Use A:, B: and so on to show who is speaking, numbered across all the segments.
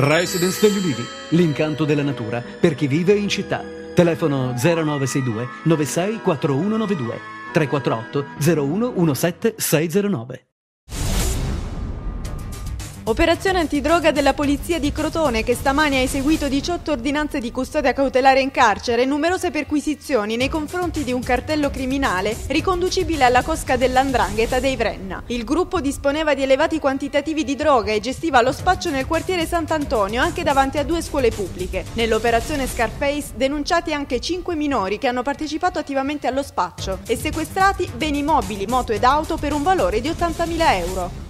A: Residence degli Ulivi, l'incanto della natura per chi vive in città. Telefono 0962 96 4192 348 01 17 609.
B: Operazione antidroga della polizia di Crotone che stamani ha eseguito 18 ordinanze di custodia cautelare in carcere e numerose perquisizioni nei confronti di un cartello criminale riconducibile alla cosca dell''ndrangheta dei Vrenna. Il gruppo disponeva di elevati quantitativi di droga e gestiva lo spaccio nel quartiere Sant'Antonio, anche davanti a 2 scuole pubbliche. Nell'operazione Scarface denunciati anche 5 minori che hanno partecipato attivamente allo spaccio e sequestrati beni mobili, moto ed auto per un valore di 80.000 euro.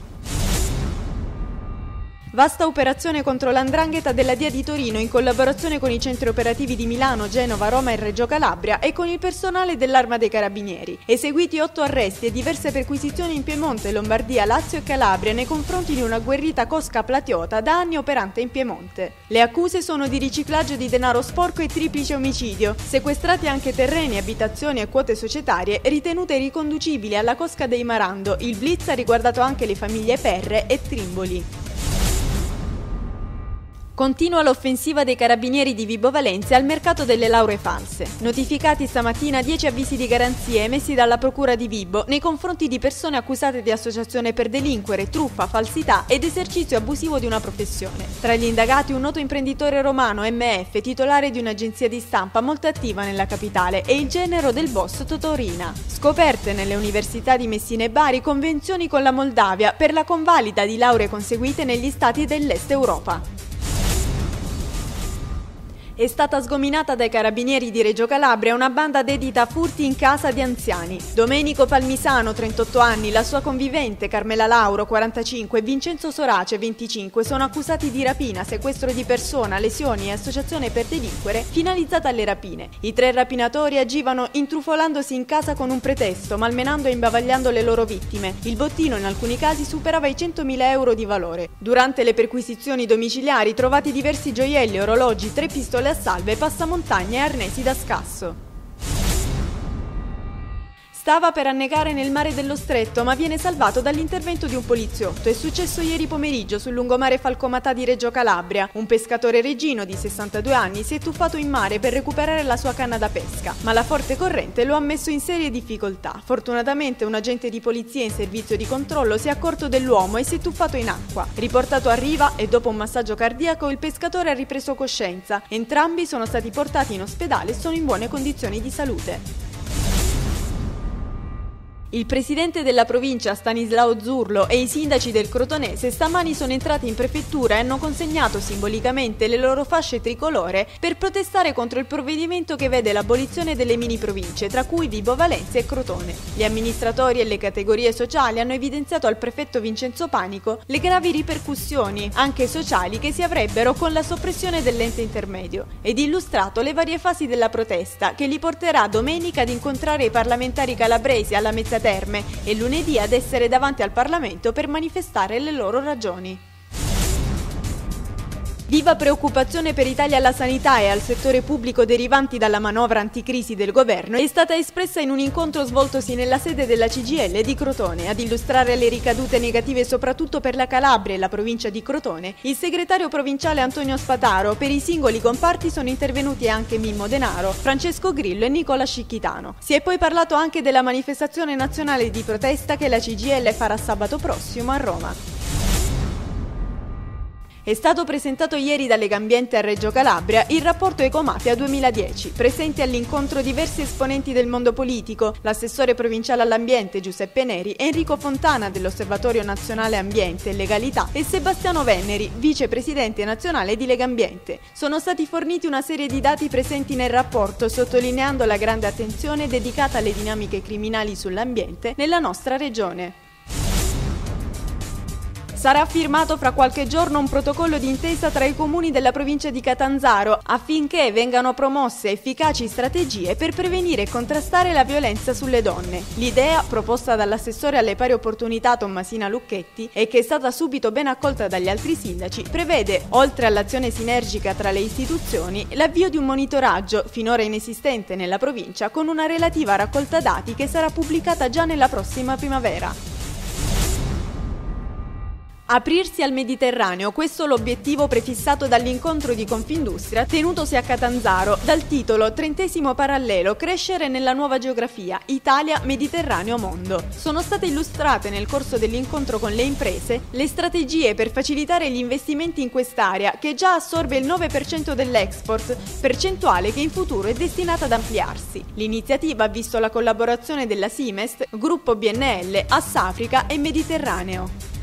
B: Vasta operazione contro l''ndrangheta della DIA di Torino in collaborazione con i centri operativi di Milano, Genova, Roma e Reggio Calabria e con il personale dell'Arma dei Carabinieri. Eseguiti 8 arresti e diverse perquisizioni in Piemonte, Lombardia, Lazio e Calabria nei confronti di un'agguerrita cosca platiota da anni operante in Piemonte. Le accuse sono di riciclaggio di denaro sporco e triplice omicidio. Sequestrati anche terreni, abitazioni e quote societarie ritenute riconducibili alla cosca dei Marando. Il blitz ha riguardato anche le famiglie Perre e Trimboli. Continua l'offensiva dei carabinieri di Vibo Valentia al mercato delle lauree false. Notificati stamattina 10 avvisi di garanzia emessi dalla Procura di Vibo nei confronti di persone accusate di associazione per delinquere, truffa, falsità ed esercizio abusivo di una professione. Tra gli indagati un noto imprenditore romano, MF, titolare di un'agenzia di stampa molto attiva nella capitale, e il genero del boss Totorina. Scoperte nelle università di Messina e Bari convenzioni con la Moldavia per la convalida di lauree conseguite negli stati dell'Est Europa. È stata sgominata dai carabinieri di Reggio Calabria una banda dedita a furti in casa di anziani. Domenico Palmisano, 38 anni, la sua convivente Carmela Lauro, 45, e Vincenzo Sorace, 25, sono accusati di rapina, sequestro di persona, lesioni e associazione per delinquere finalizzata alle rapine. I 3 rapinatori agivano intrufolandosi in casa con un pretesto, malmenando e imbavagliando le loro vittime. Il bottino in alcuni casi superava i 100.000 euro di valore. Durante le perquisizioni domiciliari trovati diversi gioielli, orologi, 3 pistole a salve, passamontagna e arnesi da scasso. Stava per annegare nel mare dello Stretto, ma viene salvato dall'intervento di un poliziotto. È successo ieri pomeriggio sul lungomare Falcomatà di Reggio Calabria. Un pescatore reggino di 62 anni si è tuffato in mare per recuperare la sua canna da pesca, ma la forte corrente lo ha messo in serie difficoltà. Fortunatamente un agente di polizia in servizio di controllo si è accorto dell'uomo e si è tuffato in acqua. Riportato a riva e dopo un massaggio cardiaco il pescatore ha ripreso coscienza. Entrambi sono stati portati in ospedale e sono in buone condizioni di salute. Il presidente della provincia Stanislao Zurlo e i sindaci del Crotonese stamani sono entrati in prefettura e hanno consegnato simbolicamente le loro fasce tricolore per protestare contro il provvedimento che vede l'abolizione delle mini province, tra cui Vibo Valentia e Crotone. Gli amministratori e le categorie sociali hanno evidenziato al prefetto Vincenzo Panico le gravi ripercussioni, anche sociali, che si avrebbero con la soppressione dell'ente intermedio ed illustrato le varie fasi della protesta che li porterà domenica ad incontrare i parlamentari calabresi alla Mezzadria Terme e lunedì ad essere davanti al Parlamento per manifestare le loro ragioni. Viva preoccupazione per i tagli alla sanità e al settore pubblico derivanti dalla manovra anticrisi del governo è stata espressa in un incontro svoltosi nella sede della CGIL di Crotone. Ad illustrare le ricadute negative soprattutto per la Calabria e la provincia di Crotone, il segretario provinciale Antonio Spataro. Per i singoli comparti sono intervenuti anche Mimmo Denaro, Francesco Grillo e Nicola Scicchitano. Si è poi parlato anche della manifestazione nazionale di protesta che la CGIL farà sabato prossimo a Roma. È stato presentato ieri da Legambiente a Reggio Calabria il rapporto Ecomafia 2010. Presenti all'incontro diversi esponenti del mondo politico, l'assessore provinciale all'ambiente Giuseppe Neri, Enrico Fontana dell'Osservatorio Nazionale Ambiente e Legalità e Sebastiano Venneri, vicepresidente nazionale di Legambiente. Sono stati forniti una serie di dati presenti nel rapporto, sottolineando la grande attenzione dedicata alle dinamiche criminali sull'ambiente nella nostra regione. Sarà firmato fra qualche giorno un protocollo d'intesa tra i comuni della provincia di Catanzaro affinché vengano promosse efficaci strategie per prevenire e contrastare la violenza sulle donne. L'idea, proposta dall'assessore alle pari opportunità Tommasina Lucchetti e che è stata subito ben accolta dagli altri sindaci, prevede, oltre all'azione sinergica tra le istituzioni, l'avvio di un monitoraggio, finora inesistente nella provincia, con una relativa raccolta dati che sarà pubblicata già nella prossima primavera. Aprirsi al Mediterraneo, questo l'obiettivo prefissato dall'incontro di Confindustria tenutosi a Catanzaro, dal titolo 30° parallelo, crescere nella nuova geografia, Italia, Mediterraneo, mondo. Sono state illustrate nel corso dell'incontro con le imprese le strategie per facilitare gli investimenti in quest'area, che già assorbe il 9% dell'export, percentuale che in futuro è destinata ad ampliarsi. L'iniziativa ha visto la collaborazione della Simest, Gruppo BNL, Assafrica e Mediterraneo.